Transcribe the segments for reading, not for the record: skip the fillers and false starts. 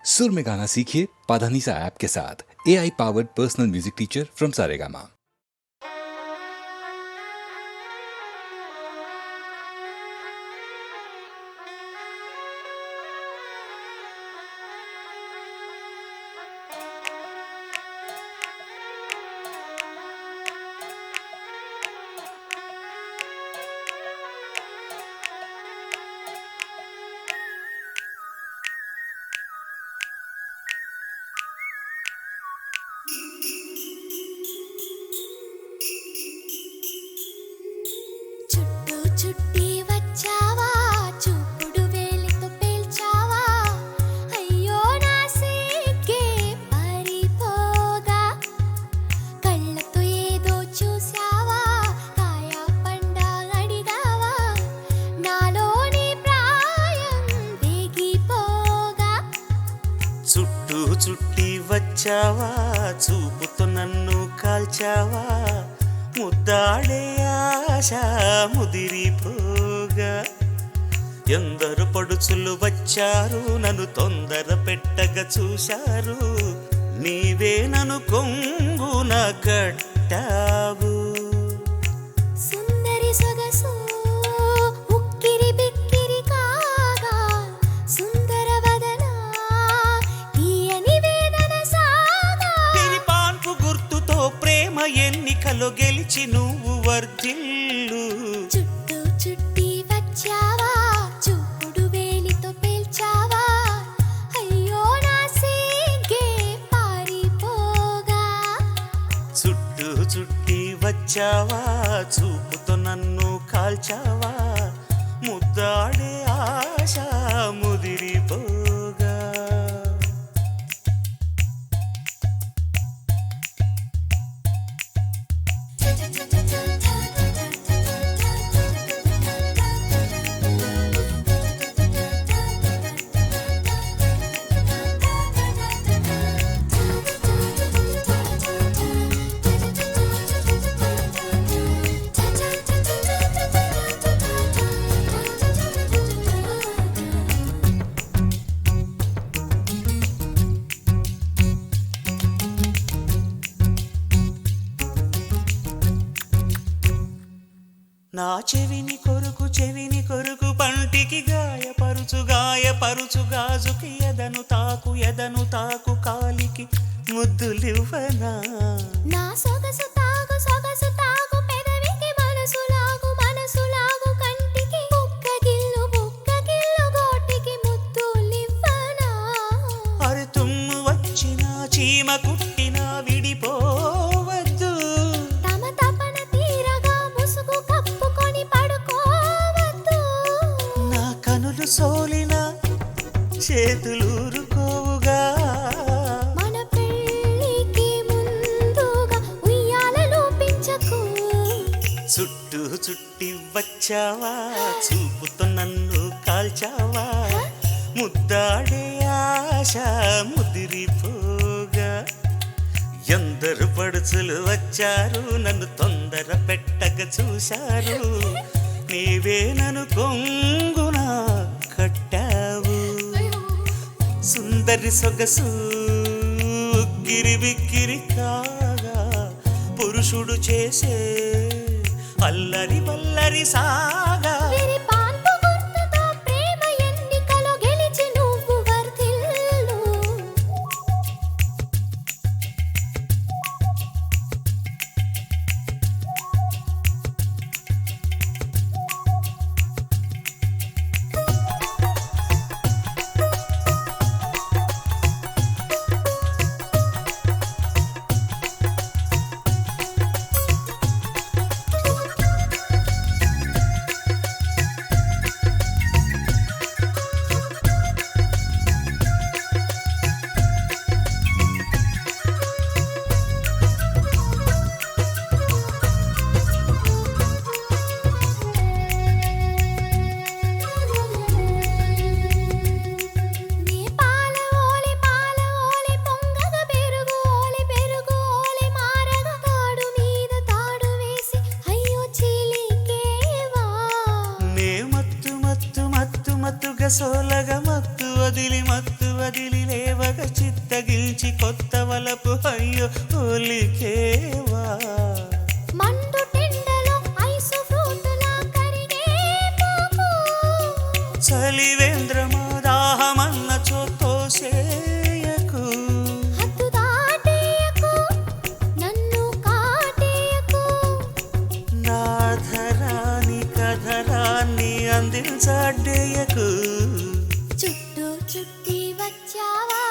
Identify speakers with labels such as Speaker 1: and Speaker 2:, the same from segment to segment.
Speaker 1: सुर में गाना सीखिए पाधानीसा ऐप के साथ। AI powered personal music teacher from Saregama.
Speaker 2: చుట్టూ చుట్టి వచ్చావా చూపుడు వేలితో పేల్చావా అయ్యో నా సిగ్గే పారిపోగా కళ్ళతో ఏదో చూసావా కాయ పండ అడిగావా నాలోని ప్రాయం వేగిపోగా
Speaker 3: చుట్టూ చుట్టి వచ్చావా చూపుతో నన్ను కాల్చావా ముద్దాడే ఆశ ముదిరిపోగా ఎందరు పడుచులు వచ్చారు నన్ను తొందర పెట్టగా చూశారు నీవే నన్ను కొంగున కట్టావు
Speaker 2: సుందరి సొగసు ఉక్కిరి బిక్కిరి కాగా సుందర వదన తీయని వేదన సాగా
Speaker 3: పాన్పు గుర్తుతో ప్రేమ ఎన్నికలో గెలిచి నువ్వు వర్ధిల్లు
Speaker 2: చుట్టూ చుట్టి వచ్చావా చూపుడు వేలితో పేల్చావా అయ్యో నా సిగ్గే పారిపోగా
Speaker 3: చుట్టూ చుట్టి వచ్చావా చూపుతో నన్ను కాల్చావా ముద్దాడే ఆశ ముదిరిపోగా నా చెవిని కొరుకు పంటికి గాయపరుచు గాజుకి ఎదను తాకు కాలికి ముద్దులివ్వనా
Speaker 2: నా సొగసు తాగు పెదవికి మనసు లాగు కంటికి బుక్క గిల్లు గోటికి ముద్దులివ్వనా
Speaker 3: అరే తుమ్ము వచ్చిన చీమ కుట్టిన విడిపోవద్దు
Speaker 2: తమ తపన తీరగా ముసుగు కప్పుకొని పడుకోవద్దు
Speaker 3: నా కనులు సోలిన చేతులూరుకోవుగా
Speaker 2: మన పెళ్ళికి ముందుగా ఉయ్యాలలో పెంచకు
Speaker 3: చుట్టూ చుట్టి వచ్చావా చూపుతో నన్ను కాల్చావా ముద్దాడే ఆశ ముదిరిపోగా ఎందరు పడుచులు వచ్చారు నన్ను తొందర పెట్టగా చూశారు నీవే నన్ను కొంగున కట్టావు సుందరి సొగసు గిరిబిక్కిరి కాగా పురుషుడు చేసే అల్లరి వల్లరి సాగా
Speaker 2: వీరి పాన్పు గుర్తుతో ప్రేమ ఎన్నికలో గెలిచి నువ్వు వర్ధిల్లు
Speaker 3: లేవగ చిత్తగిల్చి కొత్త వలపు అయ్యో ఒలికేవా
Speaker 2: మండు టెండలో ఐసు ఫ్రూటులా కరిగే పోకు
Speaker 3: చలివేంద్రమా దాహమన్న చోతోసేయకు
Speaker 2: హద్దు దాటేయకు నన్ను కాటేయకు
Speaker 3: నాధరాని కధరాన్ని అందించాడేయకు
Speaker 2: చుట్టూ చుట్టి వచ్చావా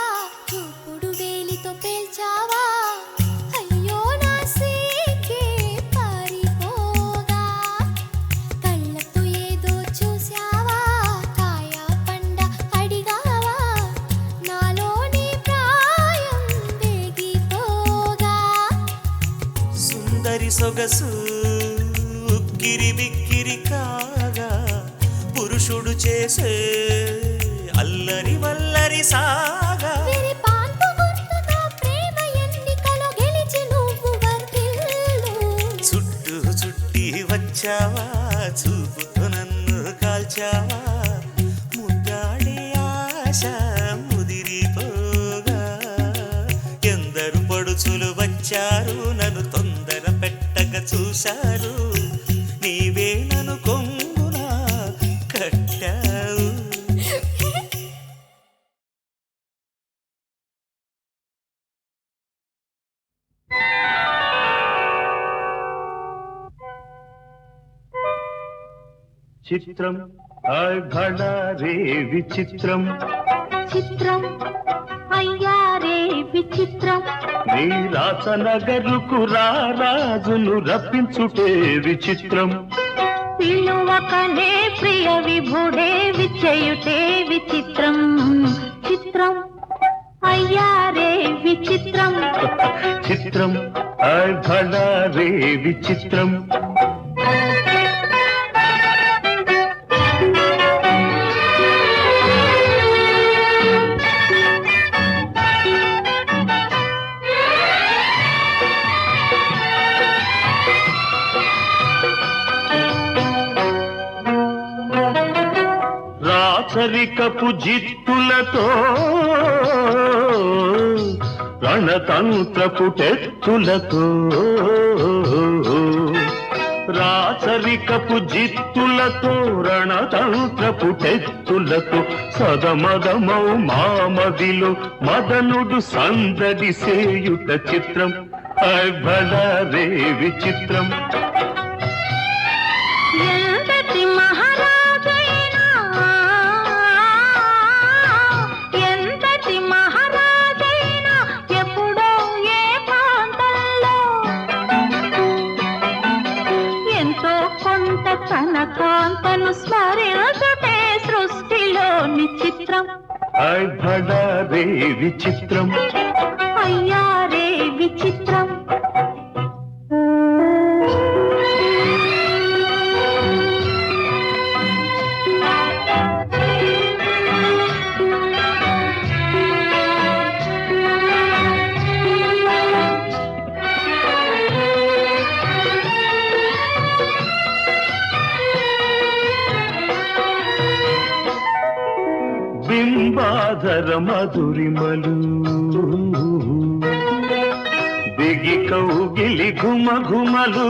Speaker 2: చూపుడు వేలితో పేల్చావా అయ్యో నా సీకే పారిపోగా కళ్ళతో ఏదో చూసావా కాయ పండ అడిగావా నాలోని ప్రాయం వేగిపోగా
Speaker 3: సుందరి సొగసు ఉక్కిరి బిక్కిరి కాగా పురుషుడు చేసే అల్లరి వల్లరి సాగా
Speaker 2: వెరి పాన్పు గుర్తుతో ప్రేమ ఎన్నికలో గెలిచి నువ్వు వర్ధిల్లు
Speaker 3: చుట్టూ చుట్టి వచ్చావా చూపుతో నన్ను కాల్చావా ముద్దాడే ఆశ ముదిరిపోగా ఎందరు పడుచులు వచ్చారు నన్ను తొందర పెట్టక చూశారు నీవే నన్ను కొంగున కట్టావు
Speaker 4: చిత్రం ఘడారే విచిత్రం
Speaker 5: చిత్రం అయ్యారే విచిత్రం
Speaker 4: నీ రాసనగరుకు రాజును రప్పించుటే విచిత్రం
Speaker 5: పిలువకనే ప్రియ విభుడే విచయుటే విచిత్రం చిత్రం అయ్యారే విచిత్రం
Speaker 4: చిత్రం ఘడారే విచిత్రం రాచరికపు జిత్తులతో రణతంత్రపు టెత్తులతో రాచరికపు జిత్తులతో రణతంత్రపు టెత్తులతో సదమదమౌ మామదిలో మదనుడు సందడి సేయుట చిత్రం బడారే విచిత్రం
Speaker 5: ఎంతటి మహారాజైనా ఎంతటి మహారాజైనా ఎప్పుడో ఏ ప్రాంతంలో ఎంతో కొంత తన కాంతను స్మరించుటే సృష్టిలోని చిత్రం
Speaker 4: బడారే విచిత్రం
Speaker 5: అయ్యారే విచిత్రం
Speaker 4: బింబాధర మధురిమలు దిగి కౌగిలి ఘుమ ఘుమలు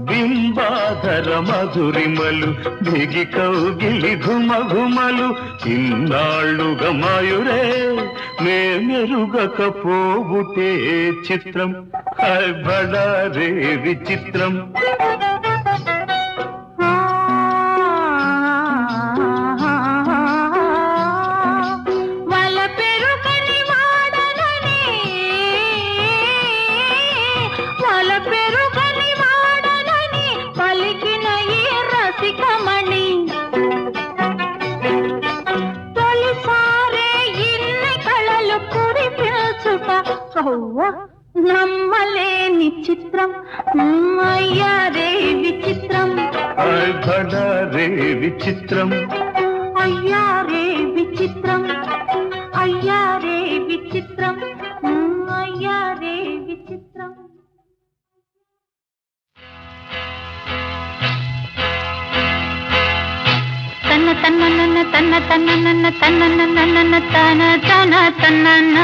Speaker 4: బింబాధర మధురిమలు దిగి కౌగిలి ఘుమ ఘుమలు ఇన్నాళ్ళుగా మాయురే మెరుగకపోవుటే చిత్రం బడారే విచిత్రం
Speaker 5: నమ్మలేని చిత్రం అయ్యారే విచిత్రం
Speaker 4: బడారే విచిత్రం
Speaker 5: అయ్యారే విచిత్రం అయ్యారే విచిత్రం అయ్యారే విచిత్రం తన్న తన్న నన్న తన్న తన్న నన్న తన్న నన్న నన్న తన తన తన్న.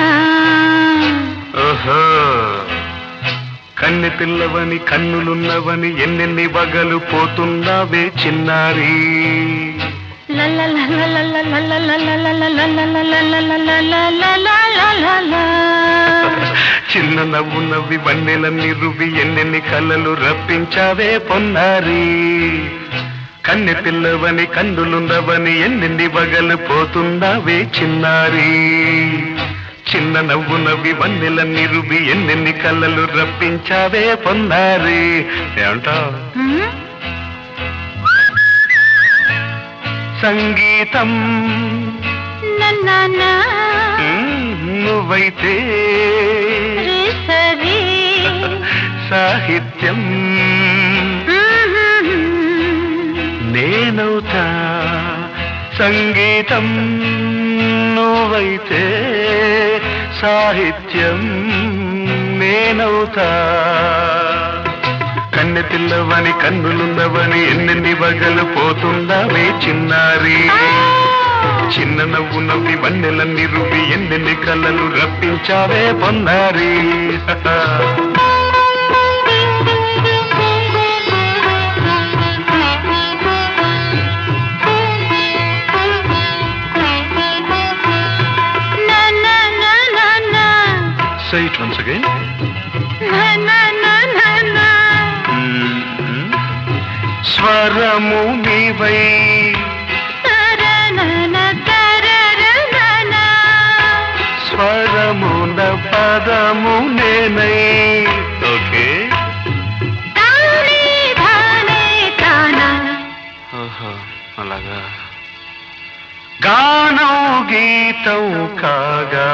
Speaker 4: ఓహో కన్నె పిల్లవని కన్నులున్నవని ఎన్నెన్ని వగలు పోతున్నావే చిన్నారి. చిన్న నవ్వు నవ్వి వన్నెలన్నీ రువి ఎన్నెన్ని కళ్ళలు రప్పించావే పొన్నారి. కన్నె పిల్లవని కన్నులున్నవని ఎన్నెన్ని వగలు పోతున్నావే చిన్నారి. చిన్న నవ్వు నవ్వి వన్నెలన్నీ రువి ఎన్నెన్ని కళ్ళలు రప్పించావే పొన్నారి. ఏమంటావు? సంగీతం నువ్వైతే సాహిత్యం నేనవుతా. సంగీతం నువ్వైతే సాహిత్యం నేనవుతా. కన్నె పిల్లవని కన్నులున్నవని ఎన్నెన్ని వగలు పోతుందావే చిన్నారి. చిన్న నవ్వు నవ్వి వన్నెలన్నీ రువి ఎన్నెన్ని కళ్ళలు రప్పించావే పొన్నారి. Say it once again. స్వరము నీవై స్వరమున పదము నేనై. ఓకే అలాగా. గానం గీతం కాగా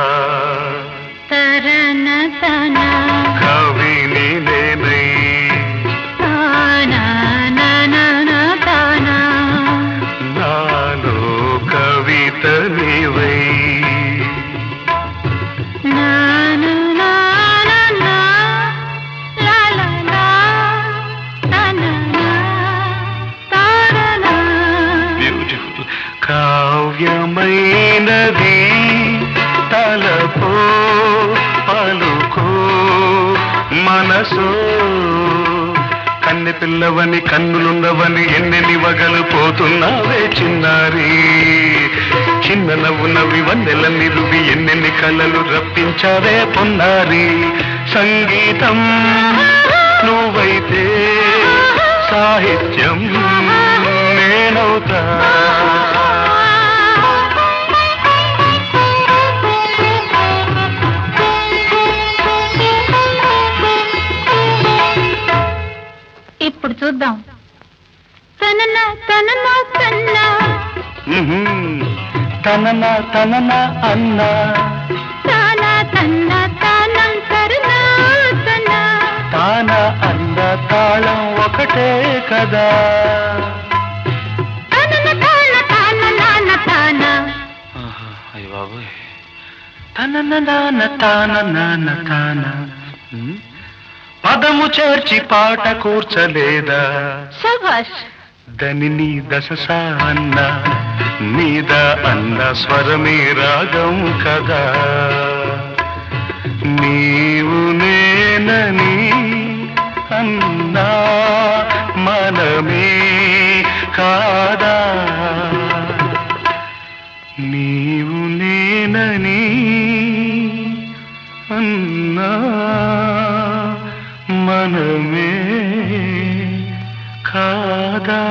Speaker 4: కవిని నేనై. నాలో కవిత నీవై. బ్యూటిఫుల్. కావ్యమైనది తలపో పలుకో మనసో. కన్నె పిల్లవని కన్నులున్నవని ఎన్నెన్ని వగలు పోతున్నావే చిన్నారి. చిన్న నవ్వు నవ్వి వన్నెలన్నీ రువి ఎన్నెన్ని కళ్ళలు రప్పించావే పొన్నారి. సంగీతం నువ్వైతే సాహిత్యం నేనవుతా.
Speaker 5: ఇప్పుడు చూద్దాం. తనన తనన తన్న
Speaker 4: తనన తనన అన్న
Speaker 5: తాన తన్న తానం తరన తన
Speaker 4: తాన అన్న తాళం ఒకటే కదా.
Speaker 5: తనన తాన తాన నాన తాన.
Speaker 4: అయ్య బాబోయ్. తనన నాన తాన నాన తాన. పదము చేర్చి పాట కూర్చలేదా.
Speaker 5: శభాష్.
Speaker 4: దని దశ అన్న మీద అన్న స్వరమే రాగం కదా. నీవు నేనని అన్నా మనమే కాదా. నీవు నేనని అన్నా మనమే కాదా.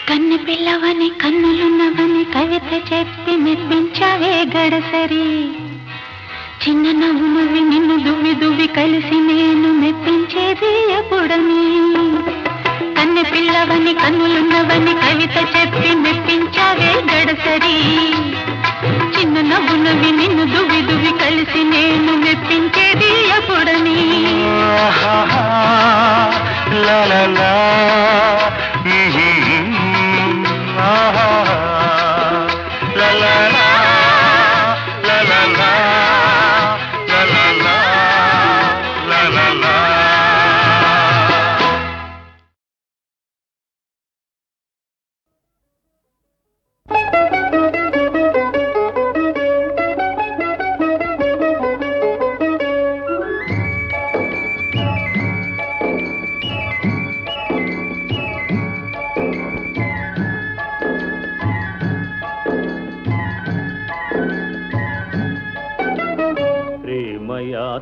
Speaker 5: కన్నె పిల్లవని కన్నులున్నవని కవిత చెప్పి మెప్పించావే గడసరి. చిన్న నవ్వు నవ్వి నిన్ను దువ్వి దువ్వి కలిసి నేను మెప్పించేది ఎప్పుడని. కన్నె పిల్లవని కన్నులున్నవని కవిత చెప్పి మెప్పించావే గడసరి. చిన్న నవ్వు నవ్వి నిన్ను దువ్వి దువ్వి కలిసి నేను మెప్పించేది ఎప్పుడని.
Speaker 4: లా లా లా.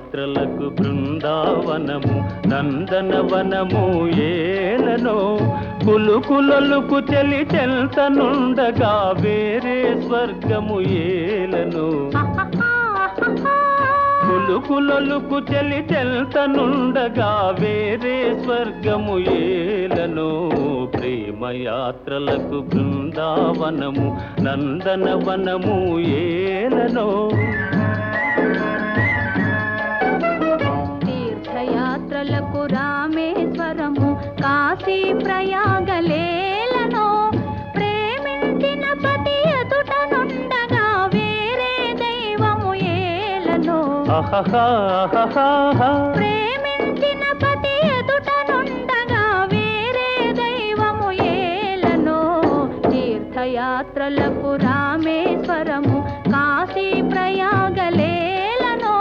Speaker 4: యాత్రలకు బృందావనము నందనవనము ఏలనో కులుకులొలుకు చెలి చెల్తనుండగా వేరే స్వర్గము ఏలనో కులుకులొలుకు చెలి చెల్తనుండగా వేరే స్వర్గము ఏలనో ప్రేమయాత్రలకు బృందావనము నందనవనము ఏలనో
Speaker 5: తీర్థయాత్రలకు రామేశ్వరము కాశీ ప్రయాగలేలనో ప్రేమించిన పతి ఎదుట నుండగా వేరే దైవము ఏలనో ప్రేమించిన పతి ఎదుట నుండగా వేరే దైవము ఏలనో తీర్థయాత్రలకు రామేశ్వరము కాశీ ప్రయాగలేలనో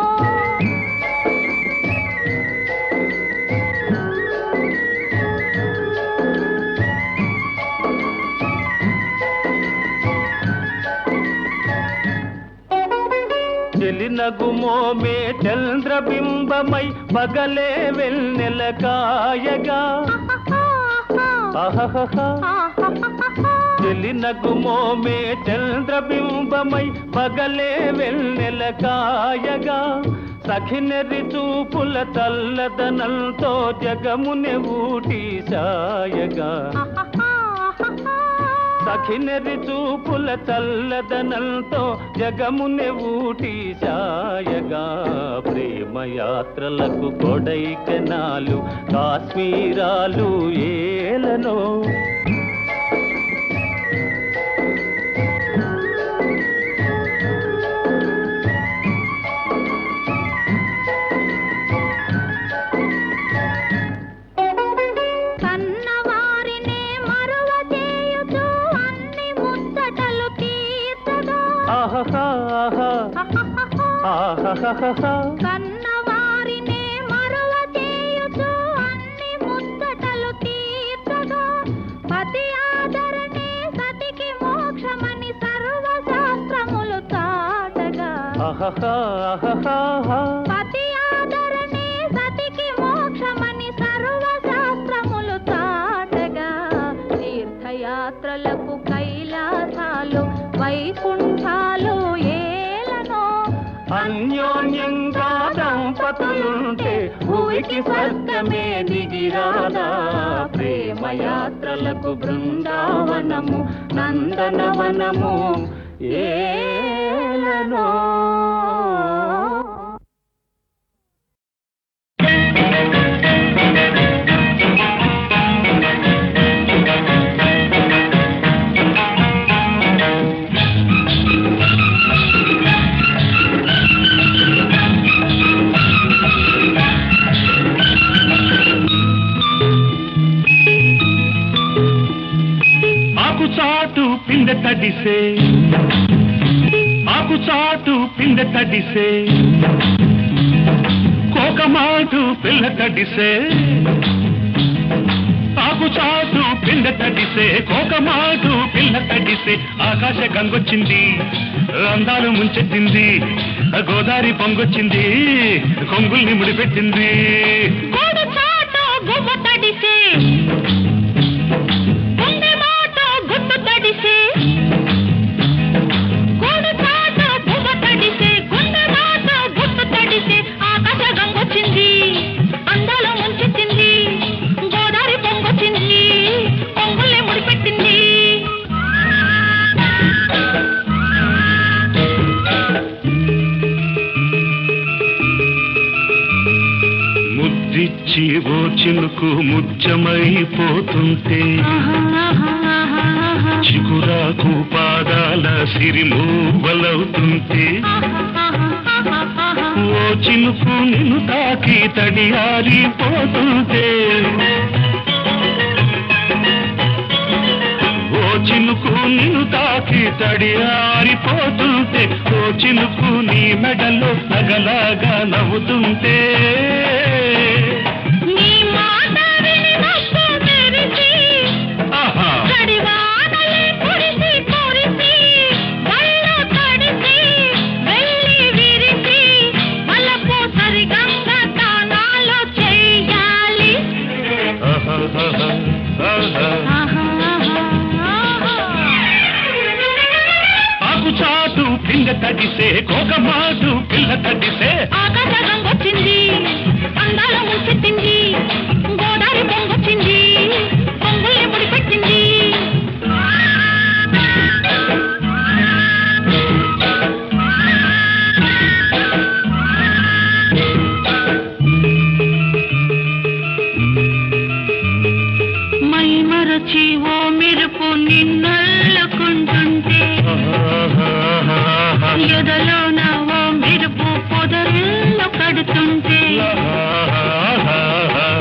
Speaker 4: చెలినగుమోమే చంద్రబింబమై పగలే వెన్నెల కాయగా చెలినగుమోమే చంద్రబింబమై పగలే వెన్నెల కాయగా సఖినెరి చూపుల తల్లదనంతో జగముని ఊటి సాయగా సఖినెరి చూపుల చల్లదనంతో జగముని ఊటి సాయగా ప్రేమయాత్రలకు కొడైకెనాలు కాశ్మీరాలు ఏలనో
Speaker 5: కన్నవారినే మరువ చేయుచు అన్ని ముచ్చటలు తీర్చగా పతి ఆదరణే సతికి మోక్షమని సర్వశాస్త్రములు చాటగా పతి ఆదరణే సతికి మోక్షమని సర్వశాస్త్రములు చాటగా తీర్థయాత్రలకు కైలాసాలు వైకుంఠాలు
Speaker 4: అన్యోన్యంగా దంపతులుంటే భూమికి స్వర్గమే దిగిరాదా ప్రేమయాత్రలకు బృందావనము నందనవనము ఏలనో పిండ తడిసే ఆకు చాటు పిండ తడిసే కోకమాటు పిల్ల తడిసే ఆకు చాటు పిండ తడిసే కోకమాటు పిల్ల తడిసే ఆకాశ గంగొచ్చింది అందాలు ముంచెత్తింది గోదావరి పొంగొచ్చింది కొంగుల్ని ముడిపెట్టింది ఓ చినుకు ముచ్చమైపోతుంటే చిగురాకు పాదాల సిరిమూవలవుతుంటే ఓ చినుకు నిన్ను తాకి తడియారిపోతుంటే ఓ చినుకు నిన్ను తాకి తడియారిపోతుంటే ఓ చినుకు నీ మెడలో నగలాగా నవ్వుతుంటే
Speaker 5: సరిగా
Speaker 4: చాటు పిండ తడిసే కోకమాటు పిల్ల తడిసే
Speaker 5: ఆకాశం వచ్చింది అందాల ముంచెత్తింది గోదావరి పొంగొచ్చింది పొంగుల్ని ముడిపెట్టింది మై మరచి ఓ మెరుపు నిన్నల్లుకుంటుంటే ఎదలోన ఓ మెరుపు పొదరిల్లు కడుతుంటే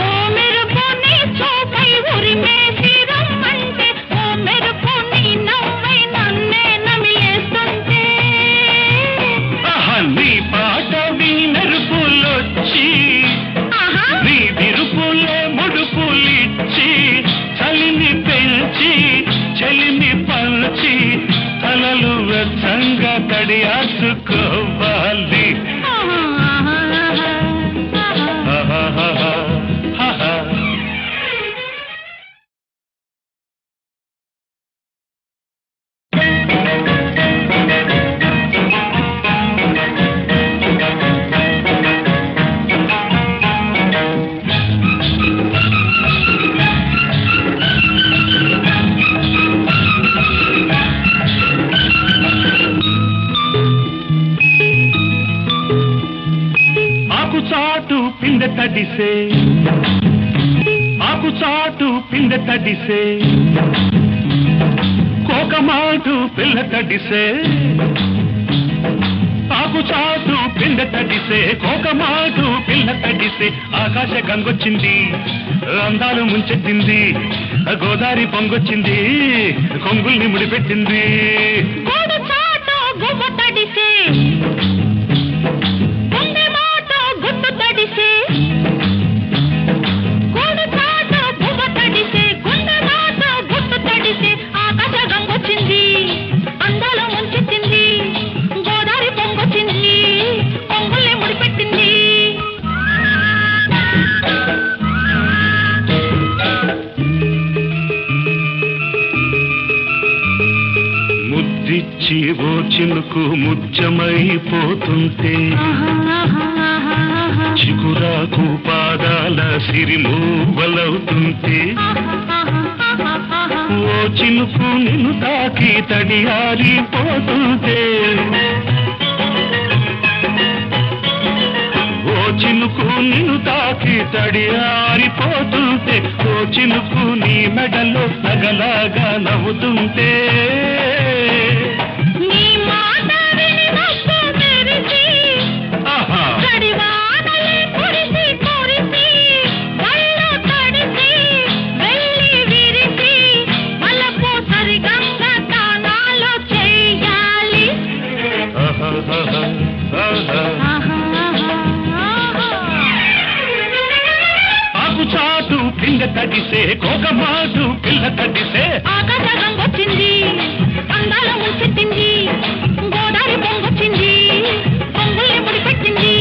Speaker 5: ఓ మెరుపు నీ చూపై ఉరిమేసి రమ్మంటే ఓ మెరుపు నీ నవ్వై నన్నే నమిలేస్తుంటే
Speaker 4: నీ పాట మెరుపులొచ్చి నీ విరుపులే ముడుపులిచ్చి చలిని పెంచి చలిని పంచి తలలు వెచ్చంగా తడియాసుకోవాలి చాటు పిండ తడిసే ఆకు చాటు పిండ తడిసే కోకమాటు పిల్ల తడిసే ఆకు చాటు పిండ తడిసే కోకమాటు పిల్ల తడిసే ఆకాశ గంగొచ్చింది అందాలు ముంచెత్తింది గోదావరి పొంగొచ్చింది కొంగుల్ని ముడిపెట్టింది ముద్దిచ్చి ఓ చినుకు ముచ్చమైపోతుంటే చిగురాకు పాదాల సిరిమూవలవుతుంటే ఓ చినుకు నిన్ను తాకి తడియారిపోతుంటే ఓ చినుకు నిన్ను తాకి తడియారిపోతుంటే ఓ చినుకు నీ మెడలో నగలాగా నవ్వుతుంటే చాటు పిండ తడిసే కోకమాటు పిల్ల తడిసే
Speaker 5: ఆకాశం వచ్చింది అందాల ముంచెత్తింది గోదావరి పొంగొచ్చింది పొంగుల్ని ముడిపెట్టింది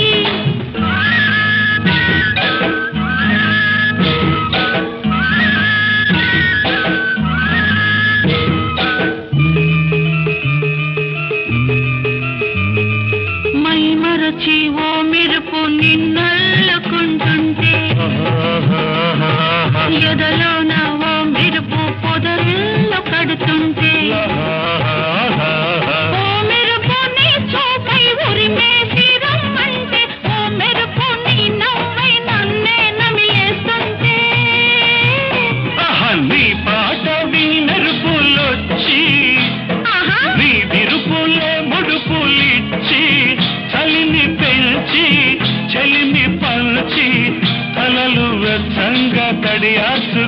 Speaker 5: మై మరచి ఓ మెరుపు నిన్నల్లుకుంటుంటే ఎదలోన ఓ మెరుపు పొదరిల్లు కడుతుంటే ఓ మెరుపు నీ చూపై ఉరిమేసి రమ్మంటే ఓ మెరుపు నీ నవ్వై నన్నే నమిలేస్తుంటే
Speaker 4: నీ పాట మెరుపులొచ్చి నీ విరుపులే ముడుపులిచ్చి చలిని పెంచి చలిని పంచి తలలు వెచ్చంగా తడియాసు